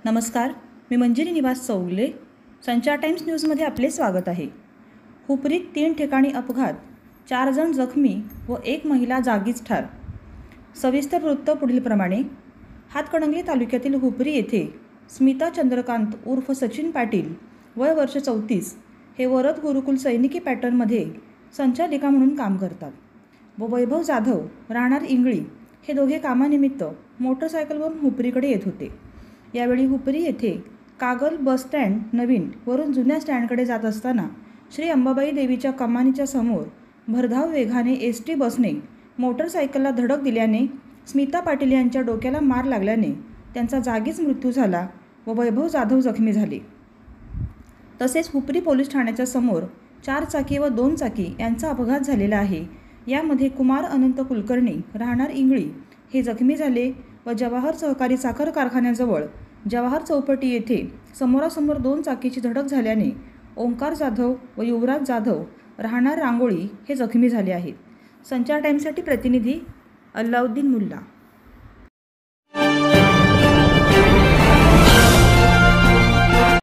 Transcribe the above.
नमस्कार, मी मंजिरी निवास चौगले. संचार टाइम्स न्यूजमध्ये आपले स्वागत आहे. हुपरीत 3 ठिकाणी अपघात, 4 जण जखमी व 1 महिला जागीच ठार. सविस्तर वृत्त पुढीलप्रमाणे. हातकणंगले तालुक्यातील हुपरी येथे स्मिता चंद्रकांत उर्फ सचिन पाटील वय वर्ष 34 हे वरद गुरुकुल सैनिकी पॅटर्नमध्ये संचालिका म्हणून काम करतात व वैभव जाधव राहणार इंगळी हे दोघे कामानिमित्त मोटरसायकलवरून हुपरीकडे येत होते. यावेळी हुपरी येथे कागल बस स्टँड नवीन वरून जुन्या स्टँडकडे जात असताना श्री अंबाबाई देवीच्या कमानीच्या समोर भरधाव वेगाने एसटी बसने मोटरसायकलला धडक दिल्याने स्मिता पाटील यांच्या डोक्याला मार लागल्याने त्यांचा जागीच मृत्यू झाला व वैभव जाधव जखमी झाले. तसेच हुपरी पोलीस ठाण्याच्या समोर 4 चाकी व 2 चाकी यांचा अपघात झालेला आहे. यामध्ये कुमार अनंत कुलकर्णी राहणार इंगळी हे जखमी झाले व जवाहर सहकारी साखर कारखान्याजवळ जवाहर चौपटी येथे समोरासमोर 2 चाकीची धडक झाल्याने ओंकार जाधव व युवराज जाधव राहणार रांगोळी हे जखमी झाले आहेत. संचार टाइम्ससाठी प्रतिनिधी अल्लाउद्दीन मुल्ला.